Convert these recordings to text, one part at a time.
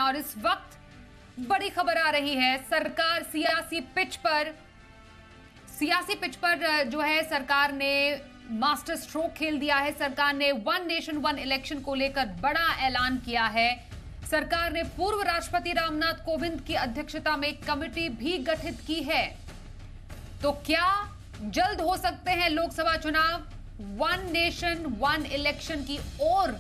और इस वक्त बड़ी खबर आ रही है। सरकार सियासी पिच पर जो है सरकार ने मास्टर स्ट्रोक खेल दिया है। सरकार ने वन नेशन वन इलेक्शन को लेकर बड़ा ऐलान किया है। सरकार ने पूर्व राष्ट्रपति रामनाथ कोविंद की अध्यक्षता में एक कमेटी भी गठित की है। तो क्या जल्द हो सकते हैं लोकसभा चुनाव? वन नेशन वन इलेक्शन की ओर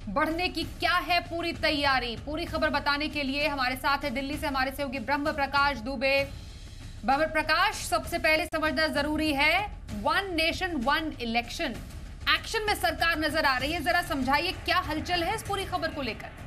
बढ़ने की क्या है पूरी तैयारी? पूरी खबर बताने के लिए हमारे साथ है दिल्ली से हमारे सहयोगी ब्रह्म प्रकाश दुबे। ब्रह्म प्रकाश, सबसे पहले समझना जरूरी है, one nation one election action में सरकार नजर आ रही है। जरा समझाइए क्या हलचल है इस पूरी खबर को लेकर।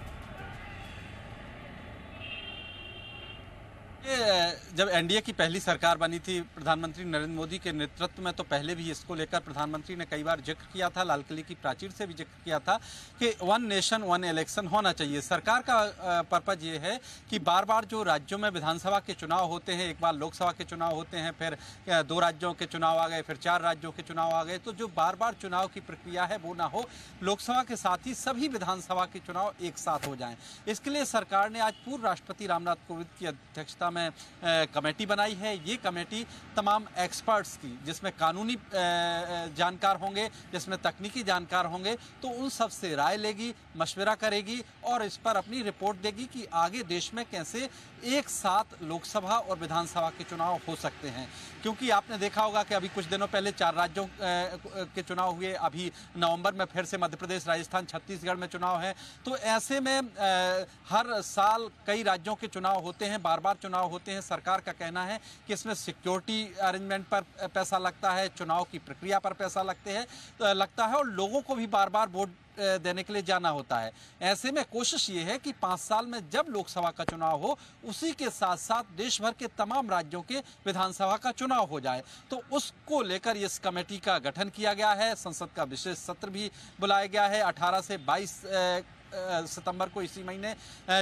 जब एनडीए की पहली सरकार बनी थी प्रधानमंत्री नरेंद्र मोदी के नेतृत्व में, तो पहले भी इसको लेकर प्रधानमंत्री ने कई बार जिक्र किया था, लाल किले की प्राचीर से भी जिक्र किया था कि वन नेशन वन इलेक्शन होना चाहिए। सरकार का पर्पज ये है कि बार बार जो राज्यों में विधानसभा के चुनाव होते हैं, एक बार लोकसभा के चुनाव होते हैं, फिर 2 राज्यों के चुनाव आ गए, फिर 4 राज्यों के चुनाव आ गए, तो जो बार बार चुनाव की प्रक्रिया है वो ना हो, लोकसभा के साथ ही सभी विधानसभा के चुनाव एक साथ हो जाएं। इसके लिए सरकार ने आज पूर्व राष्ट्रपति रामनाथ कोविंद की अध्यक्षता में कमेटी बनाई है। ये कमेटी तमाम एक्सपर्ट्स की, जिसमें कानूनी जानकार होंगे, जिसमें तकनीकी जानकार होंगे, तो उन सब से राय लेगी, मशवरा करेगी और इस पर अपनी रिपोर्ट देगी कि आगे देश में कैसे एक साथ लोकसभा और विधानसभा के चुनाव हो सकते हैं। क्योंकि आपने देखा होगा कि अभी कुछ दिनों पहले 4 राज्यों के चुनाव हुए, अभी नवंबर में फिर से मध्य प्रदेश, राजस्थान, छत्तीसगढ़ में चुनाव है। तो ऐसे में हर साल कई राज्यों के चुनाव होते हैं, बार बार चुनाव होते हैं। सरकार का कहना है कि इसमें सिक्योरिटी अरेंजमेंट पर पैसा लगता है, चुनाव की प्रक्रिया पर पैसा लगता है और लोगों को भी बार बार वोट देने के लिए जाना होता है। ऐसे में कोशिश ये है कि 5 साल में जब लोकसभा का चुनाव हो, उसी के साथ साथ देश भर के तमाम राज्यों के विधानसभा का चुनाव हो जाए। तो उसको लेकर इस कमेटी का गठन किया गया है। संसद का विशेष सत्र भी बुलाया गया है 18 से 22 सितंबर को, इसी महीने,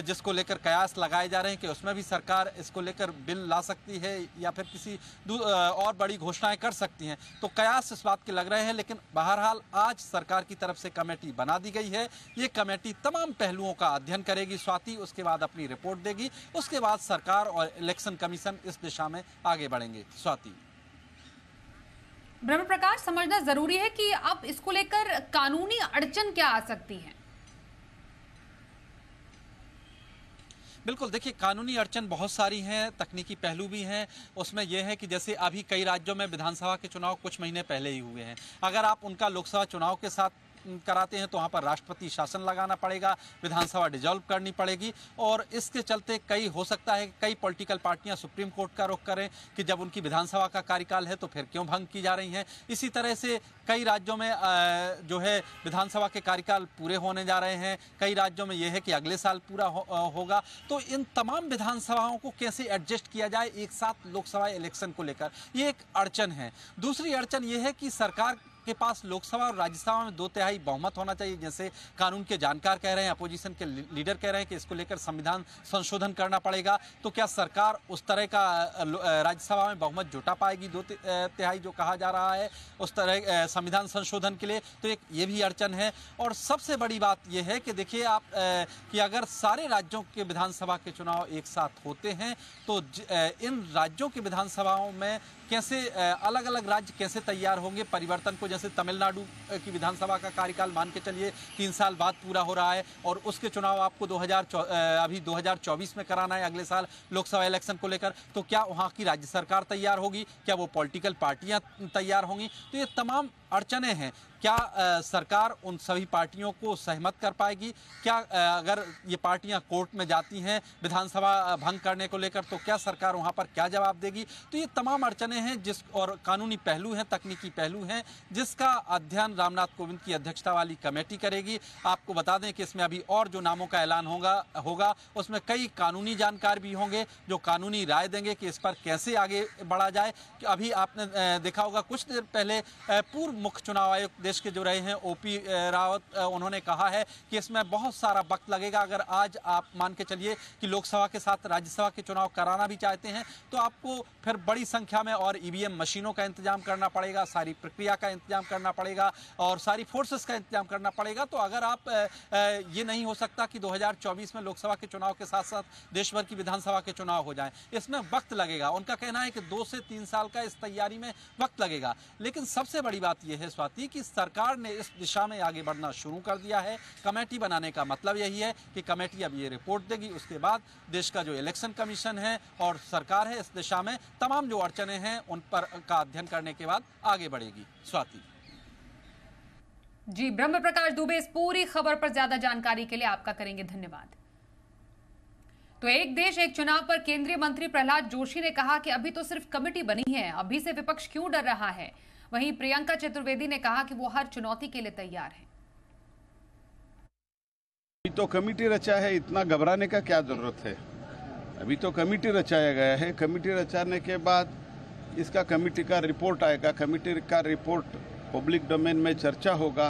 जिसको लेकर कयास लगाए जा रहे हैं कि उसमें भी सरकार इसको लेकर बिल ला सकती है या फिर किसी और बड़ी घोषणाएं कर सकती हैं। तो कयास इस बात के लग रहे हैं, लेकिन बहरहाल आज सरकार की तरफ से कमेटी बना दी गई है। ये कमेटी तमाम पहलुओं का अध्ययन करेगी स्वाति, उसके बाद अपनी रिपोर्ट देगी, उसके बाद सरकार और इलेक्शन कमीशन इस दिशा में आगे बढ़ेंगे। स्वाति। ब्रह्म प्रकाश, समझना जरूरी है कि अब इसको लेकर कानूनी अड़चन क्या आ सकती है? बिल्कुल, देखिए कानूनी अड़चन बहुत सारी हैं, तकनीकी पहलू भी हैं। उसमें यह है कि जैसे अभी कई राज्यों में विधानसभा के चुनाव कुछ महीने पहले ही हुए हैं। अगर आप उनका लोकसभा चुनाव के साथ कराते हैं तो वहाँ पर राष्ट्रपति शासन लगाना पड़ेगा, विधानसभा डिसॉल्व करनी पड़ेगी और इसके चलते हो सकता है कि कई पॉलिटिकल पार्टियां सुप्रीम कोर्ट का रुख करें कि जब उनकी विधानसभा का कार्यकाल है तो फिर क्यों भंग की जा रही हैं। इसी तरह से कई राज्यों में जो है विधानसभा के कार्यकाल पूरे होने जा रहे हैं, कई राज्यों में यह है कि अगले साल पूरा होगा। तो इन तमाम विधानसभाओं को कैसे एडजस्ट किया जाए एक साथ लोकसभा इलेक्शन को लेकर, ये एक अड़चन है। दूसरी अड़चन यह है कि सरकार के पास लोकसभा और राज्यसभा में 2/3 बहुमत होना चाहिए, जैसे कानून के जानकार कह रहे हैं, अपोजिशन के लीडर कह रहे हैं कि इसको लेकर संविधान संशोधन करना पड़ेगा। तो क्या सरकार उस तरह का राज्यसभा में बहुमत जुटा पाएगी 2/3 जो कहा जा रहा है उस तरह संविधान संशोधन के लिए? तो एक ये भी अड़चन है। और सबसे बड़ी बात यह है कि देखिए आप कि अगर सारे राज्यों के विधानसभा के चुनाव एक साथ होते हैं तो इन राज्यों की विधानसभाओं में कैसे अलग अलग राज्य कैसे तैयार होंगे परिवर्तन को। जैसे तमिलनाडु की विधानसभा का कार्यकाल मान के चलिए 3 साल बाद पूरा हो रहा है और उसके चुनाव आपको 2024 में कराना है, अगले साल लोकसभा इलेक्शन को लेकर। तो क्या वहाँ की राज्य सरकार तैयार होगी? क्या वो पॉलिटिकल पार्टियां तैयार होंगी? तो ये तमाम अड़चने हैं। क्या सरकार उन सभी पार्टियों को सहमत कर पाएगी? क्या अगर ये पार्टियां कोर्ट में जाती हैं विधानसभा भंग करने को लेकर तो क्या सरकार वहां पर क्या जवाब देगी? तो ये तमाम अड़चने हैं और कानूनी पहलू हैं, तकनीकी पहलू हैं, जिसका अध्ययन रामनाथ कोविंद की अध्यक्षता वाली कमेटी करेगी। आपको बता दें कि इसमें अभी और जो नामों का ऐलान होगा उसमें कई कानूनी जानकार भी होंगे जो कानूनी राय देंगे कि इस पर कैसे आगे बढ़ा जाए। अभी आपने देखा होगा कुछ देर पहले पूर्व मुख्य चुनाव आयुक्त देश के जो रहे हैं ओपी रावत, उन्होंने कहा है कि इसमें बहुत सारा वक्त लगेगा। अगर आज आप मान के चलिए कि लोकसभा के साथ राज्यसभा के चुनाव कराना भी चाहते हैं तो आपको फिर बड़ी संख्या में और ईवीएम मशीनों का इंतजाम करना पड़ेगा, सारी प्रक्रिया का इंतजाम करना पड़ेगा और सारी फोर्सेस का इंतजाम करना पड़ेगा। तो अगर आप ये नहीं हो सकता कि 2024 में लोकसभा के चुनाव के साथ साथ देश भर की विधानसभा के चुनाव हो जाएं, इसमें वक्त लगेगा। उनका कहना है कि 2 से 3 साल का इस तैयारी में वक्त लगेगा। लेकिन सबसे बड़ी बात यह है स्वाति कि सरकार ने इस दिशा में आगे बढ़ना शुरू कर दिया है। कमेटी बनाने का मतलब यही है कि कमेटी अब ये रिपोर्ट देगी, उसके बाद देश का जो इलेक्शन कमीशन है और सरकार है इस दिशा में तमाम जो अड़चने हैं उन पर का अध्ययन करने के बाद आगे बढ़ेगी। स्वाति जी, ब्रह्म प्रकाश दुबे, इस पूरी खबर पर ज्यादा जानकारी के लिए आपका करेंगे धन्यवाद। तो एक देश एक चुनाव पर केंद्रीय मंत्री प्रहलाद जोशी ने कहा कि अभी तो सिर्फ कमेटी बनी है, अभी से विपक्ष क्यों डर रहा है। वहीं प्रियंका चतुर्वेदी ने कहा कि वो हर चुनौती के लिए तैयार है। अभी तो कमेटी रचा है, इतना घबराने का क्या जरूरत है। अभी तो कमेटी रचाया गया है, कमेटी रचाने के बाद इसका कमेटी का रिपोर्ट आएगा, कमेटी का रिपोर्ट पब्लिक डोमेन में चर्चा होगा।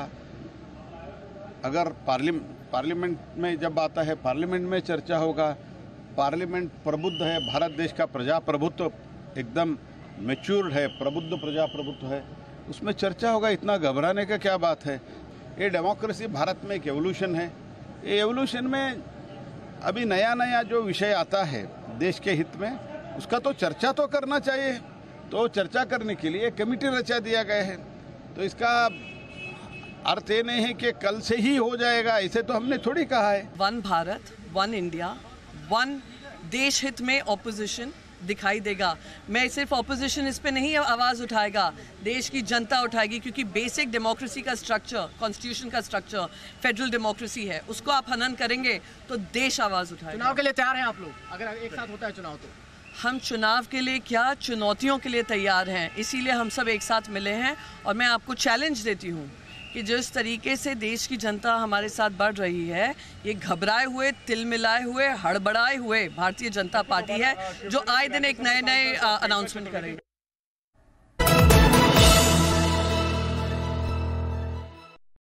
अगर पार्लियामेंट में जब आता है पार्लियामेंट में चर्चा होगा। पार्लियामेंट प्रबुद्ध है, भारत देश का प्रजाप्रभुत्व एकदम मैच्योर्ड है, प्रबुद्ध प्रजाप्रभुत्व है, उसमें चर्चा होगा। इतना घबराने का क्या बात है। ये डेमोक्रेसी भारत में एक एवोल्यूशन है। ये एवोल्यूशन में अभी नया नया जो विषय आता है देश के हित में, उसका तो चर्चा तो करना चाहिए। तो चर्चा करने के लिए कमेटी रचा दिया गया है। तो इसका अर्थ ये नहीं है कि कल से ही हो जाएगा, इसे तो हमने थोड़ी कहा है। One Bharat, one India, one देश हित में ऑपोजिशन दिखाई देगा। मैं सिर्फ ऑपोजिशन इस पे नहीं आवाज़ उठाएगा, देश की जनता उठाएगी, क्योंकि बेसिक डेमोक्रेसी का स्ट्रक्चर, कॉन्स्टिट्यूशन का स्ट्रक्चर फेडरल डेमोक्रेसी है, उसको आप हनन करेंगे तो देश आवाज़ उठाएगा। चुनाव के लिए तैयार हैं आप लोग? अगर एक साथ होता है चुनाव तो हम चुनाव के लिए क्या, चुनौतियों के लिए तैयार हैं। इसीलिए हम सब एक साथ मिले हैं और मैं आपको चैलेंज देती हूँ कि जिस तरीके से देश की जनता हमारे साथ बढ़ रही है, ये घबराए हुए, तिलमिलाए हुए, हड़बड़ाए हुए भारतीय जनता पार्टी है जो आए दिन एक नए अनाउंसमेंट करेगी।